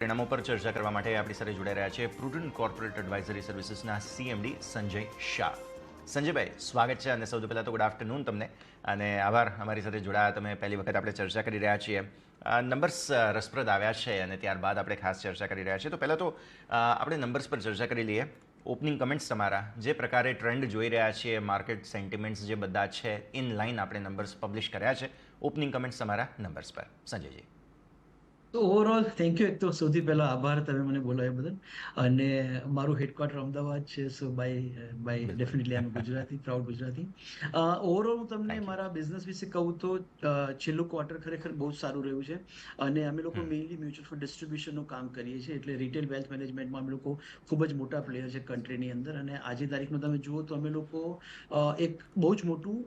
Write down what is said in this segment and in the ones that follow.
પરિણામો પર ચર્ચા કરવા માટે આપણી સાથે જોડાઈ રહ્યા છે પ્રુડન્ટ કોર્પોરેટ એડવાઇઝરી સર્વિસીસના સીએમડી સંજય શાહ. સંજયભાઈ, સ્વાગત છે અને સૌથી પહેલાં તો ગુડ આફ્ટરનૂન તમને અને આભાર અમારી સાથે જોડાયા. તમે પહેલી વખત આપણે ચર્ચા કરી રહ્યા છીએ. નંબર્સ રસપ્રદ આવ્યા છે અને ત્યારબાદ આપણે ખાસ ચર્ચા કરી રહ્યા છીએ. તો પહેલાં તો આપણે નંબર્સ પર ચર્ચા કરી લઈએ. ઓપનિંગ કમેન્ટ્સ તમારા, જે પ્રકારે ટ્રેન્ડ જોઈ રહ્યા છીએ, માર્કેટ સેન્ટિમેન્ટ્સ જે બધા છે ઇન લાઇન આપણે નંબર્સ પબ્લિશ કર્યા છે. ઓપનિંગ કમેન્ટ્સ તમારા નંબર્સ પર, સંજયજી. તો ઓવરઓલ થેન્ક યુ. એક તો સૌથી પહેલા આભાર તમે મને બોલાવ્યા બદલ. અને મારું હેડક્વાર્ટર અમદાવાદ છે, so by definitely I am Gujarati, proud Gujarati. Overall હું તમને થેન્ક યુ. મારા બિઝનેસ વિશે કહું તો છેલ્લું ક્વાર્ટર ખરેખર બહુ જ સારું રહ્યું છે. અને અમે લોકો મેઇનલી મ્યુચ્યુઅલ ફંડ ડિસ્ટ્રીબ્યુશનનું કામ કરીએ છીએ, એટલે રિટેલ વેલ્થ મેનેજમેન્ટમાં અમે લોકો ખૂબ જ મોટા પ્લેયર છે કન્ટ્રીની અંદર. અને આજે તારીખમાં તમે જુઓ તો અમે લોકો એક બહુ જ મોટું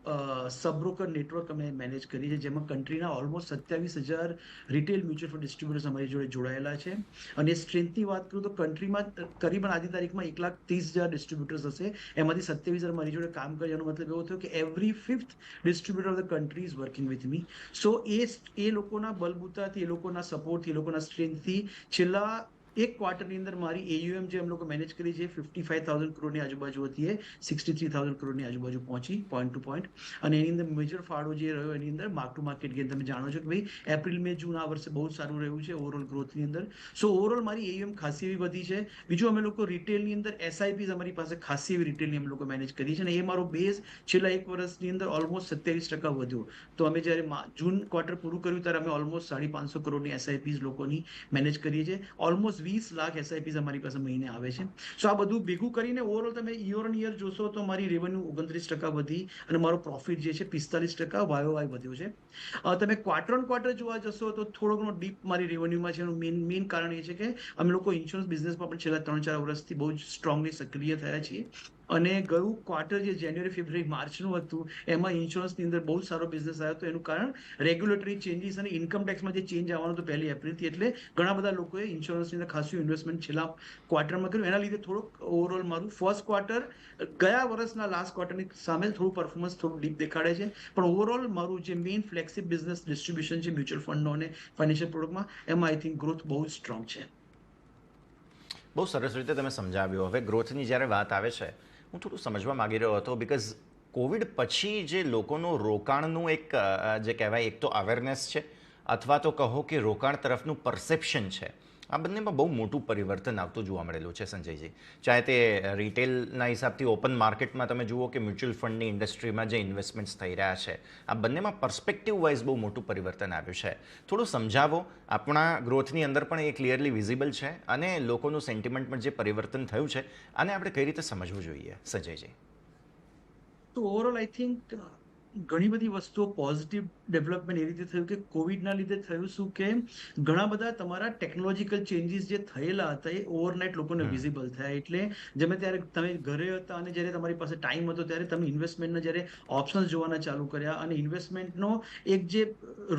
સબ નેટવર્ક અમે મેનેજ કરીએ છીએ, જેમાં કન્ટ્રીના almost 27,000 retail mutual fund distributors અમારી જોડે જોડાયેલા છે. અને સ્ટ્રેન્થની વાત કરું તો કન્ટ્રીમાં કરીબન આજની તારીખમાં 1,30,000 ડિસ્ટ્રીબ્યુટર્સ હશે, એમાંથી 27,000 મારી જોડે કામ કરે. એનો મતલબ એવો થયો કે every fifth distributor of the country is working with me. So એ લોકોના બલબૂતાથી, એ લોકોના સપોર્ટથી, એ લોકોના સ્ટ્રેન્થથી છેલ્લા એક ક્વાર્ટરની અંદર મારી એયુએમ જે અમે લોકો મેનેજ કરી છે 55,000 કરોડની આજુબાજુ હતી, એ 63,000 કરોડની આજુબાજુ પહોંચી પોઈન્ટ ટુ પોઈન્ટ. અને એની અંદર મેજર ફાળો જે રહ્યો એની અંદર માર્ક ટુ માર્કેટ ગેઇન. તમે જાણો છો કે ભાઈ એપ્રિલ મે જૂન આ વર્ષે બહુ સારું રહ્યું છે ઓવરઓલ ગ્રોથની અંદર. સો ઓવરઓલ મારી એયુએમ ખાસી એવી વધી છે. બીજું અમે લોકો રિટેલની અંદર એસઆઈપીઝ અમારી પાસે ખાસી એવી રિટેલની અમે લોકો મેનેજ કરી છે, અને એ મારો બેઝ છેલ્લા એક વર્ષની અંદર ઓલમોસ્ટ 27% વધ્યો. તો અમે જ્યારે જૂન ક્વાર્ટર પૂરું કર્યું ત્યારે અમે ઓલમોસ્ટ 550 કરોડની એસઆઈપીઝ લોકોની મેનેજ કરીએ છીએ. ઓલમોસ્ટ 20 લાખ એસઆઈપીઝ અમારી પાસે મહિને આવે છે. સો આ બધું ભેગું કરીને ઓવરઓલ તમે યર ઓન યર જોશો તો મારી રેવન્યુ 29% વધી અને મારો પ્રોફિટ જે છે 45% વાય વધ્યો છે. તમે ક્વાર્ટર ઓન ક્વાર્ટર જોવા જશો તો થોડો ઘણો ડીપ મારી રેવન્યુમાં છે. એનું મેઇન કારણ એ છે કે અમે લોકો ઇન્સ્યોરન્સ બિઝનેસમાં પણ છેલ્લા 3-4 વર્ષથી બહુ જ સ્ટ્રોંગલી સક્રિય થયા છીએ. અને ગયું ક્વાર્ટર જે જાન્યુઆરી, ફેબ્રુઆરી, માર્ચનું હતું એમાં ઇન્સ્યોરન્સની અંદર બહુ સારો બિઝનેસ આવ્યો હતો. એનું કારણ રેગ્યુલેટરી ચેન્જીસ અને ઇન્કમ ટેક્સમાં જે ચેન્જ આવવાનો હતો 1 એપ્રિલથી, એટલે ઘણા બધા લોકોએ ઇન્સ્યોરન્સની અંદર ખાસું ઇન્વેસ્ટમેન્ટ છેલ્લા ક્વાર્ટરમાં કર્યું. એના લીધે થોડુંક ઓવરઓલ મારું ફર્સ્ટ ક્વાર્ટર ગયા વર્ષના લાસ્ટ ક્વાર્ટરની સામે થોડું પરફોર્મન્સ થોડું ડીપ દેખાડે છે. પણ ઓવરઓલ મારું જે મેઇન ફ્લેક્સિબ બિઝનેસ ડિસ્ટ્રીબ્યુશન છે મ્યુચ્યુઅલ ફંડનો અને ફાઇનાન્શિયલ પ્રોડક્ટમાં, એમાં આઈ થિંક ગ્રોથ બહુ જ સ્ટ્રોંગ છે. બહુ સરસ રીતે તમે સમજાવ્યું. હવે ગ્રોથની જ્યારે વાત આવે છે, હું થોડું સમજવા માગી રહ્યો હતો, બિકોઝ કોવિડ પછી જે લોકોનું રોકાણનું એક જે કહેવાય, એક તો અવેરનેસ છે અથવા તો કહો કે રોકાણ તરફનું પરસેપ્શન છે, આ બંનેમાં બહુ મોટું પરિવર્તન આવતું જોવા મળેલું છે સંજયજી. ચાહે તે રિટેલના હિસાબથી ઓપન માર્કેટમાં તમે જુઓ કે મ્યુચ્યુઅલ ફંડની ઇન્ડસ્ટ્રીમાં જે ઇન્વેસ્ટમેન્ટ્સ થઈ રહ્યા છે, આ બંનેમાં પર્સ્પેક્ટિવ વાઇઝ બહુ મોટું પરિવર્તન આવ્યું છે. થોડું સમજાવો. આપણા ગ્રોથની અંદર પણ એ ક્લિયરલી વિઝિબલ છે અને લોકોનું સેન્ટિમેન્ટમાં જે પરિવર્તન થયું છે, આને આપણે કઈ રીતે સમજવું જોઈએ, સંજયજી? તો ઓવરઓલ આઈ થિંક ઘણી બધી વસ્તુઓ પોઝિટિવ ડેવલપમેન્ટ એ રીતે થયું કે કોવિડના લીધે થયું શું કે ઘણા બધા તમારા ટેકનોલોજીકલ ચેન્જીસ જે થયેલા હતા એ ઓવરનાઇટ લોકોને વિઝિબલ થયા. એટલે જેમ ત્યારે તમે ઘરે હતા અને જ્યારે તમારી પાસે ટાઈમ હતો ત્યારે તમે ઇન્વેસ્ટમેન્ટના જ્યારે ઓપ્શન્સ જોવાના ચાલુ કર્યા, અને ઇન્વેસ્ટમેન્ટનો એક જે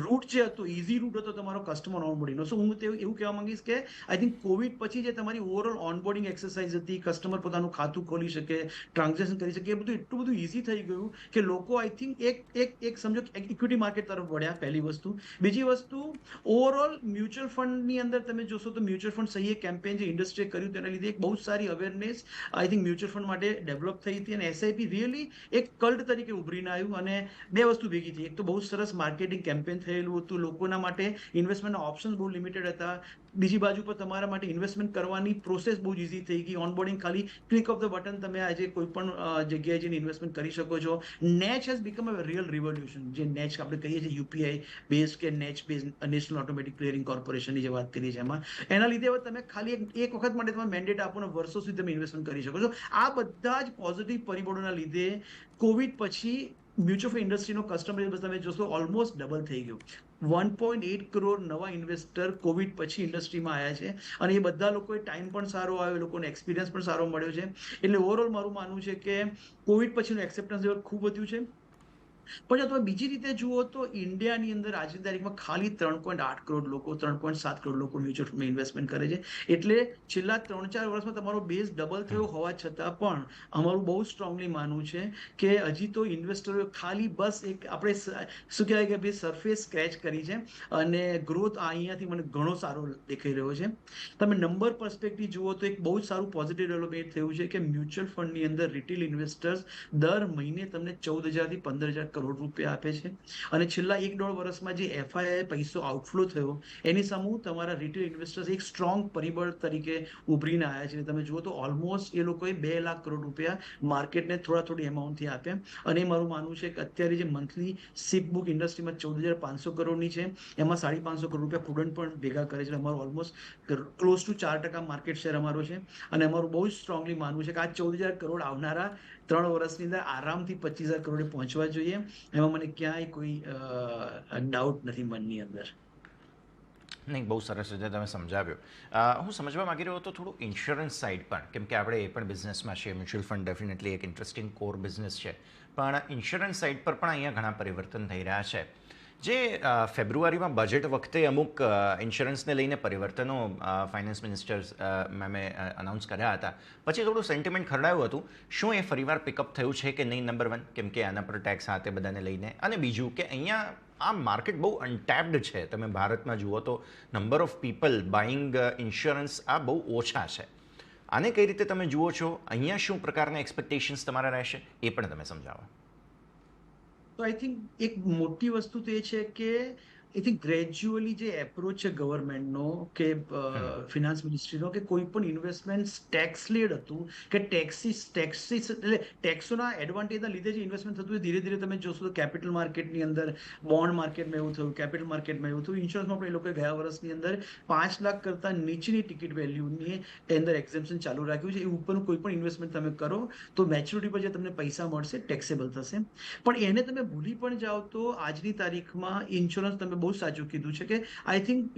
રૂટ જે હતો, ઇઝી રૂટ હતો તમારો કસ્ટમર ઓનબોર્ડિંગનો. સો હું એવું કહેવા માંગીશ કે આઈ થિંક કોવિડ પછી જે તમારી ઓવરઓલ ઓનબોર્ડિંગ એક્સરસાઇઝ હતી, કસ્ટમર પોતાનું ખાતું ખોલી શકે, ટ્રાન્ઝેક્શન કરી શકે, એ બધું એટલું બધું ઇઝી થઈ ગયું કે લોકો આઈ થિંક એક સમજો ઇક્વિટી માર્કેટ તરફ વળ્યા, પહેલી વસ્તુ. બીજી વસ્તુ, ઓવરઓલ મ્યુચ્યુઅલ ફંડની અંદર તમે જોશો તો મ્યુચ્યુઅલ ફંડ સહી કેમ્પેન જે ઇન્ડસ્ટ્રીએ કર્યું તેના લીધે એક બહુ સારી awareness I think mutual fund માટે ડેવલપ થઈ હતી. અને એસઆઈપી રિયલી એક કલ્ટ તરીકે ઉભરીને આવ્યું. અને બે વસ્તુ ભેગી થઈ. એક તો બહુ સરસ માર્કેટિંગ કેમ્પેન થયેલું હતું, લોકોના માટે ઇન્વેસ્ટમેન્ટના ઓપ્શન્સ બહુ લિમિટેડ હતા. બીજી બાજુ પર તમારા માટે ઇન્વેસ્ટમેન્ટ કરવાની પ્રોસેસ બહુ જ ઇઝી થઈ ગઈ. ઓનબોર્ડિંગ ખાલી ક્લિક ઓફ ધ બટન તમે આજે કોઈ પણ જગ્યાએ જઈને ઇન્વેસ્ટમેન્ટ કરી શકો છો. NACH has become a real revolution. જે નેચ આપણે કહીએ છીએ યુપીઆઈ બેઝ કે NACH base, national automatic clearing કોર્પોરેશનની જે વાત કરીએ છીએ એમાં, એના લીધે હવે તમે ખાલી એક વખત માટે તમે મેન્ડેટ આપો ને વર્ષો સુધી તમે ઇન્વેસ્ટમેન્ટ કરી શકો છો. આ બધા જ પોઝિટિવ પરિબળોના લીધે કોવિડ પછી મ્યુચ્યુઅલ ફંડ ઇન્ડસ્ટ્રીનો કસ્ટમર બેઝ તમે જોશો ઓલમોસ્ટ ડબલ થઈ ગયું. 1.8 કરોડ નવા ઇન્વેસ્ટર કોવિડ પછી ઇન્ડસ્ટ્રીમાં આવ્યા છે. અને એ બધા લોકોએ ટાઈમ પણ સારો આવ્યો, લોકોને એક્સપિરિયન્સ પણ સારો મળ્યો છે. એટલે ઓવરઓલ મારું માનવું છે કે કોવિડ પછીનું એક્સેપ્ટન્સ લેવલ ખૂબ વધ્યું છે. પણ જો તમે બીજી રીતે જુઓ તો ઇન્ડિયાની અંદર આજની તારીખમાં ખાલી 3.8 કરોડ લોકો 3.7 કરોડ લોકો મ્યુચ્યુઅલ ફંડમાં ઇન્વેસ્ટમેન્ટ કરે છે. એટલે છેલ્લા 3-4 વર્ષમાં તમારો બેઝ ડબલ થયો હોવા છતાં પણ અમારું બહુ સ્ટ્રોંગલી માનવું છે કે હજી તો ઇન્વેસ્ટરો ખાલી બસ એક આપણે શું કહેવાય કે ભાઈ સરફેસ સ્ક્રેચ કરી છે અને ગ્રોથ અહીંયાથી મને ઘણો સારો દેખાઈ રહ્યો છે. તમે નંબર પર્સપેક્ટિવ જુઓ તો એક બહુ જ સારું પોઝિટિવ ડેવલપમેન્ટ થયું છે કે મ્યુચ્યુઅલ ફંડની અંદર રિટેલ ઇન્વેસ્ટર્સ દર મહિને તમને 14,000 થી 15,000 કરોડ રૂપિયા આપે છે. અને છેલ્લા 1-1.5 વર્ષમાં જે એફઆઈઆઈ પૈસો આઉટફ્લો થયો એની સામે તમારા રિટેલ ઇન્વેસ્ટર્સ એક સ્ટ્રોંગ પરિબળ તરીકે ઉભરીને આવ્યા છે. તમે જુઓ તો ઓલમોસ્ટ એ લોકોએ 2 લાખ કરોડ રૂપિયા માર્કેટને થોડી એમાઉન્ટથી આપ્યા. અને મારું માનવું છે કે અત્યારે જે મંથલી સિપ બુક ઇન્ડસ્ટ્રીમાં 14,500 કરોડની છે એમાં 550 કરોડ રૂપિયા પ્રુડન્ટ પણ ભેગા કરે છે. અમારું almost close to 4% market share અમારો છે. અને અમારું બહુ જ સ્ટ્રોંગલી માનવું છે કે આ 14,000 કરોડ આવનારા 3 વર્ષની અંદર આરામથી 25,000 કરોડે પહોંચવા જોઈએ. એમાં મને ક્યાંય કોઈ ડાઉટ નથી મનની અંદર. નહીં, બહુ સરસ રીતે તમે સમજાવ્યું. હું સમજવા માગી રહ્યો હતો થોડું ઇન્સ્યોરન્સ સાઇડ પણ, કેમ કે આપણે એ પણ બિઝનેસમાં છીએ. મ્યુચ્યુઅલ ફંડ ડેફિનેટલી એક ઇન્ટરેસ્ટિંગ કોર બિઝનેસ છે, પણ ઇન્સ્યોરન્સ સાઇડ પર પણ અહીંયા ઘણા પરિવર્તન થઈ રહ્યા છે. જે ફેબ્રુઆરીમાં બજેટ વખતે અમુક ઇન્સ્યોરન્સને લઈને પરિવર્તનો ફાઇનાન્સ મિનિસ્ટર મેમે અનાઉન્સ કર્યા હતા, પછી થોડું સેન્ટિમેન્ટ ખરડાયું હતું. શું એ ફરીવાર પિકઅપ થયું છે કે નહીં? નંબર 1, કેમ કે આના પર ટેક્સ હાથે બધાને લઈને, અને બીજું કે અહીંયા આ માર્કેટ બહુ અનટેપ્ડ છે. તમે ભારતમાં જુઓ તો number of people buying insurance આ બહુ ઓછા છે. આને કઈ રીતે તમે જુઓ છો? અહીંયા શું પ્રકારના એક્સપેક્ટેશન્સ તમારા રહેશે એ પણ તમે સમજાવો. તો આઈ થિંક એક મોટી વસ્તુ તો એ છે કે આઈ થિંક ગ્રેજ્યુઅલી જે એપ્રોચ છે ગવર્મેન્ટનો કે ફિનાન્સ મિનિસ્ટ્રીનો કે કોઈ પણ ઇન્વેસ્ટમેન્ટ ટેક્સ લેડ હતું કે ટેક્સીસ એટલે ટેક્સોના એડવાન્ટેજના લીધે જે ઇન્વેસ્ટમેન્ટ થતું ધીરે ધીરે તમે જોશો તો કેપિટલ માર્કેટની અંદર, બોન્ડ માર્કેટમાં એવું થયું, કેપિટલ માર્કેટમાં એવું થયું. ઇન્સ્યોરન્સમાં પણ એ લોકોએ ગયા વર્ષની અંદર 5 લાખ કરતાં નીચેની ટિકિટ વેલ્યુની અંદર એક્ઝેમ્પશન ચાલુ રાખ્યું છે. એ ઉપરનું કોઈ પણ ઇન્વેસ્ટમેન્ટ તમે કરો તો મેચ્યોરિટી પર જે તમને પૈસા મળશે ટેક્સેબલ થશે. પણ એને તમે ભૂલી પણ જાઓ તો આજની તારીખમાં ઇન્સ્યોરન્સ, તમે બહુ સાચું કીધું છે કે આઈ થિંક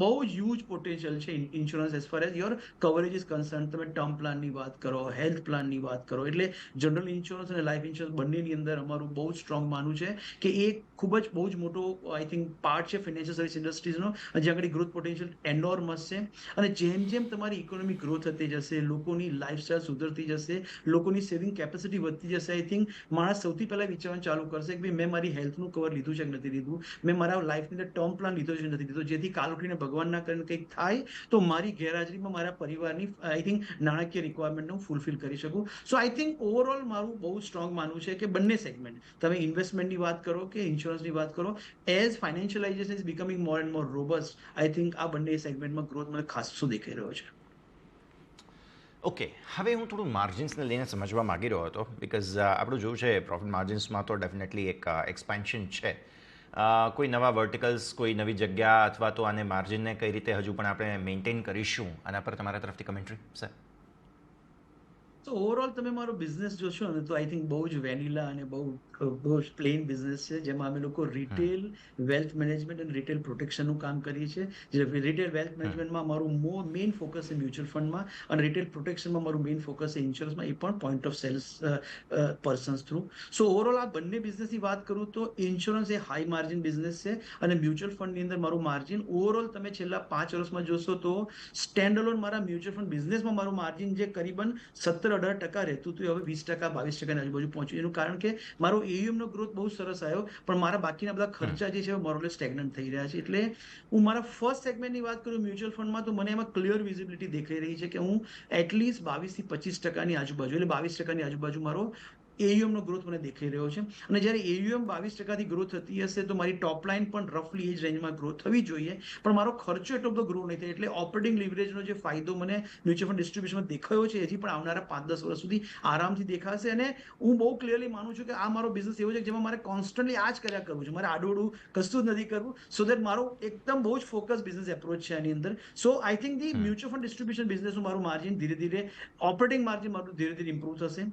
બહુ જ હ્યુજ પોટેન્શિયલ છે insurance as far as your coverage is concern. તમે ટર્મ પ્લાનની વાત કરો, હેલ્થ પ્લાનની વાત કરો, એટલે જનરલ ઇન્સ્યોરન્સ અને લાઈફ ઇન્સ્યોરન્સ બંનેની અંદર અમારું બહુ જ સ્ટ્રોંગ માનવું છે કે એ ખૂબ જ બહુ જ મોટો આઈ થિંક પાર્ટ છે ફાઇનાન્શિયલ સર્વિસ ઇન્ડસ્ટ્રીઝનો, જ્યાં આગળ ગ્રોથ પોટેન્શિયલ એનોર્મસ છે. અને જેમ જેમ તમારી ઇકોનોમી ગ્રો થતી જશે, લોકોની લાઈફસ્ટાઈલ સુધરતી જશે, લોકોની સેવિંગ કેપેસિટી વધતી જશે, આઈ થિંક માણસ સૌથી પહેલા વિચારવાનું ચાલુ કરશે કે ભાઈ મેં મારી હેલ્થનું કવર લીધું છે કે નથી લીધું, મેં મારા લાઈફની અંદર ટર્મ પ્લાન લીધો છે નથી લીધો, જેથી કાલ ઉઠીને ભગવાન ના કરીને કંઈક થાય તો મારી ગેરહાજરીમાં મારા પરિવારની આઈ થિંક નાણાકીય રિક્વાયરમેન્ટને હું ફૂલફિલ કરી શકું. સો આઈ થિંક ઓવરઓલ મારું બહુ સ્ટ્રોંગ માનવું છે કે બંને સેગમેન્ટ, તમે ઇન્વેસ્ટમેન્ટની વાત કરો કે ઇન્સ્યોરન્સની વાત કરો, as financialisation is becoming more and more robust, I think આ બંને સેગમેન્ટમાં ગ્રોથ મને ખાસો દેખાઈ રહ્યો છે. ઓકે, હવે હું થોડું માર્જિન્સને લઈને સમજવા માગી રહ્યો હતો, બિકોઝ આપણું જોયું છે પ્રોફિટ માર્જિન્સમાં તો ડેફિનેટલી એક એક્સપાન્શન છે. કોઈ નવા વર્ટિકલ્સ, કોઈ નવી જગ્યા, અથવા તો આને માર્જિનને કઈ રીતે હજુ પણ આપણે મેન્ટેન કરીશું, આના પર તમારા તરફથી કમેન્ટ્રી સર? તો ઓવરઓલ તમે મારો બિઝનેસ જોશો ને તો આઈ થિંક બહુ જ વેનીલા અને બહુ જ પ્લેન બિઝનેસ છે, જેમાં અમે લોકો રિટેલ વેલ્થ મેનેજમેન્ટ અને રિટેલ પ્રોટેક્શનનું કામ કરીએ છીએ. જે રિટેલ વેલ્થ મેનેજમેન્ટમાં મારું મેઇન ફોકસ છે મ્યુચ્યુઅલ ફંડમાં, અને રિટેલ પ્રોટેક્શનમાં મારું મેઇન ફોકસ છે ઇન્સ્યોરન્સમાં, એ પણ point of sales persons through. So overall આ બંને બિઝનેસની વાત કરું તો ઇન્સ્યોરન્સ એ હાઈ માર્જિન બિઝનેસ છે, અને મ્યુચ્યુઅલ ફંડની અંદર મારું માર્જિન ઓવરઓલ તમે છેલ્લા 5 વર્ષમાં જોશો તો સ્ટેન્ડ અલોન મારા મ્યુચ્યુઅલ ફંડ બિઝનેસમાં મારું માર્જિન જે કરીબન 17-18% રહેતું હતું, હવે 20%-22% આજુબાજુ પહોંચ્યું. એનું કારણ કે મારો એયુએમ નો ગ્રોથ બહુ સરસ આવ્યો, પણ મારા બાકીના બધા ખર્ચા જે છે મોરલેસ સ્ટેગ્નન્ટ થઈ રહ્યા છે. એટલે હું મારા ફર્સ્ટ સેગમેન્ટની વાત કરું મ્યુચ્યુઅલ ફંડમાં, તો મને એમાં ક્લિયર વિઝિબિલિટી દેખાઈ રહી છે કે હું એટલીસ્ટ 22-25% આજુબાજુ, એટલે 22% આજુબાજુ મારો એયુએમ નો ગ્રોથ મને દેખાઈ રહ્યો છે. અને જ્યારે એયુએમ 22% ગ્રોથ થતી હશે તો મારી ટોપ લાઇન પણ રફલી એ જ રેન્જમાં ગ્રોથ થવી જોઈએ, પણ મારો ખર્ચો એટલો બધો ગ્રો નહીં થાય. એટલે ઓપરેટિંગ લિવરેજનો જે ફાયદો મને મ્યુચ્યુઅલ ફંડ ડિસ્ટ્રીબ્યુશનમાં દેખાયો છે, હજી પણ આવનારા 5-10 વર્ષ સુધી આરામથી દેખાશે. અને હું બહુ ક્લિયરલી માનું છું કે આ મારો બિઝનેસ એવો છે જેમાં મારે કોન્સ્ટન્ટલી આ જ કર્યા કરવું છે, મારે આડોડું કશું જ નથી કરવું, સો દેટ મારો એકદમ બહુ જ ફોકસ બિઝનેસ એપ્રોચ છે આની અંદર. So I think the mutual fund distribution બિઝનેસનું મારું માર્જિન ધીરે ધીરે, ઓપરેટિંગ માર્જિન મારું ધીરે ધીરે ઇમ્પ્રૂવ થશે.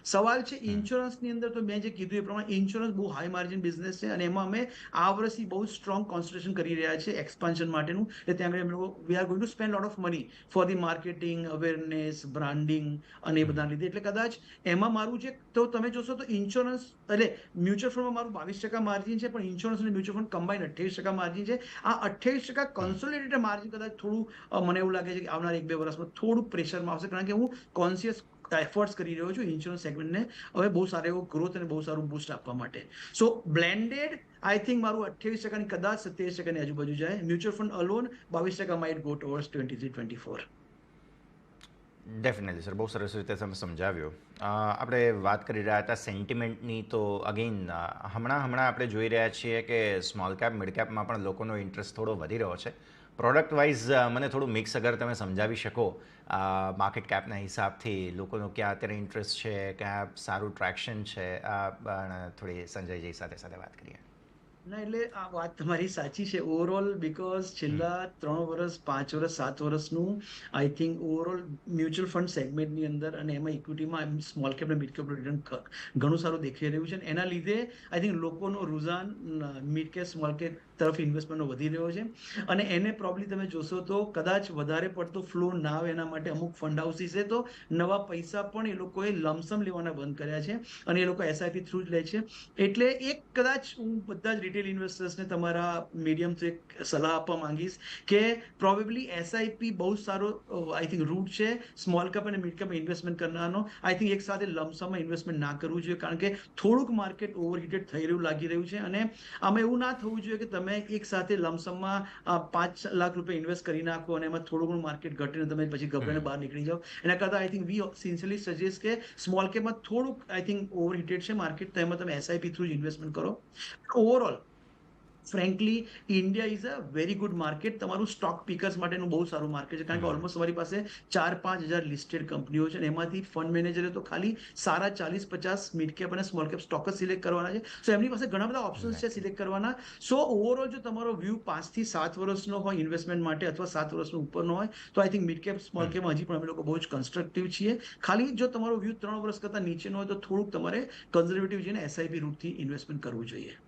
સવાલ છે ઇન્સ્યોરન્સની અંદર, તો મેં જે કીધું એ પ્રમાણે ઇન્સ્યોરન્સ બહુ હાઈ માર્જિન બિઝનેસ છે, અને એમાં અમે આ વર્ષથી બહુ સ્ટ્રોંગ કોન્સન્ટ્રેશન કરી રહ્યા છે એક્સપાન્શન માટેનું. એટલે ત્યાં આગળ અમે લોકો we are going to spend lot of money for the marketing, awareness, branding અને એ બધા લીધે. એટલે કદાચ એમાં મારું જે, તો તમે જોશો તો ઇન્સ્યોરન્સ એટલે મ્યુચ્યુઅલ ફંડમાં મારું 22% માર્જિન છે, પણ ઇન્સ્યોરન્સ અને મ્યુચ્યુઅલ ફંડ કમ્બાઈન 28% માર્જિન છે. આ 28% કન્સોલિડેટેડ માર્જિન કદાચ થોડું મને એવું લાગે છે કે આવનાર 1-2 વર્ષમાં થોડુંક પ્રેશરમાં આવશે, કારણ કે હું કોન્શિયસ એફર્ટ્સ કરી રહ્યો છું ઇન્સ્યોરન્સ સેગમેન્ટને હવે બહુ સારો એવો ગ્રોથ અને બહુ સારું બૂસ્ટ આપવા માટે. સો બ્લેન્ડેડ આઈ થિંક મારું 28% કદાચ 27% આજુબાજુ જાય. Mutual fund alone 22% might go towards 23-24. Definitely sir, બહુ સરસ રીતે તમે સમજાવ્યું. આપણે વાત કરી રહ્યા હતા સેન્ટિમેન્ટની, તો અગેઇન હમણાં આપણે જોઈ રહ્યા છીએ કે સ્મોલ કેપ મિડ કેપમાં પણ લોકોનો ઇન્ટરેસ્ટ થોડો વધી રહ્યો છે. પ્રોડક્ટ વાઇઝ મને થોડું મિક્સ અગર તમે સમજાવી શકો માર્કેટ કેપના હિસાબથી લોકોનો ક્યાં અત્યારે ઇન્ટરેસ્ટ છે, ક્યાં સારું ટ્રેક્શન છે, થોડી સંજયજી સાથે વાત કરીએ. ના, એટલે આ વાત તમારી સાચી છે ઓવરઓલ, બીકોઝ છેલ્લા 3 વર્ષ, 5 વર્ષ, 7 વર્ષનું I think overall mutual fund સેગમેન્ટની અંદર અને એમાં ઇક્વિટીમાં સ્મોલ કેપ અને મિડ કેપ રિટર્ન ઘણું સારું દેખાઈ રહ્યું છે. એના લીધે આઈ થિંક લોકોનો Ruzan mid cap small cap તરફ ઇન્વેસ્ટમેન્ટનો વધી રહ્યો છે. અને એને પ્રોબ્લી તમે જોશો તો કદાચ વધારે પડતો ફ્લો ના આવે એના માટે અમુક ફંડ હાઉસીસે તો નવા પૈસા પણ એ લોકોએ લમસમ લેવાના બંધ કર્યા છે, અને એ લોકો એસઆઈપી થ્રુ જ લે છે. એટલે એક કદાચ હું બધા જ રિટેલ ઇન્વેસ્ટર્સને તમારા મીડિયમથી એક સલાહ આપવા માંગીશ કે પ્રોબેબલી એસઆઈપી બહુ સારો આઈ થિંક રૂટ છે સ્મોલ કેપ અને મિડ કેપ ઇન્વેસ્ટમેન્ટ કરનારનો. આઈ થિંક એક સાથે લમસમમાં ઇન્વેસ્ટમેન્ટ ના કરવું જોઈએ, કારણ કે થોડુંક માર્કેટ ઓવરહીટેડ થઈ રહ્યું લાગી રહ્યું છે. અને આમાં એવું ના થવું જોઈએ કે તમે એક સાથે લમસમમાં 5 લાખ રૂપિયા ઇન્વેસ્ટ કરી નાખો અને એમાં થોડું ઘણું માર્કેટ ઘટીને તમે પછી ગભરાઈને બહાર નીકળી જાઓ. એના કરતાં I think we sincerely suggest કે સ્મોલ કેપમાં થોડુંક આઈ થિંક ઓવરહીટેડ છે માર્કેટ, તો એમાં તમે એસઆઈપી થ્રુ જ ઇન્વેસ્ટમેન્ટ કરો. Overall frankly India is a very good market. તમારું સ્ટોક પિકર્સ માટેનું બહુ સારું માર્કેટ છે, કારણ કે ઓલમોસ્ટ તમારી પાસે 4-5 હજાર લિસ્ટેડ કંપનીઓ છે, અને એમાંથી ફંડ મેનેજરે તો ખાલી સારા 40-50 મિડ કેપ અને સ્મોલ કેપ સ્ટોક જ સિલેક્ટ કરવાના છે. સો એમની પાસે ઘણા બધા ઓપ્શન્સ છે સિલેક્ટ કરવાના. સો ઓવરઓલ જો તમારો વ્યૂ 5 થી 7 વર્ષનો હોય ઇન્વેસ્ટમેન્ટ માટે, અથવા 7 વર્ષનો ઉપરનો હોય, તો I think mid cap small કેપમાં હજી પણ અમે લોકો બહુ જ કન્સ્ટ્રક્ટિવ છીએ. ખાલી જો તમારો વ્યૂ 3 વર્ષ કરતાં નીચેનો હોય તો થોડુંક તમારે કન્ઝર્વેટિવ જઈને એસઆઈપી રૂટથી ઇન્વેસ્ટમેન્ટ કરવું જોઈએ.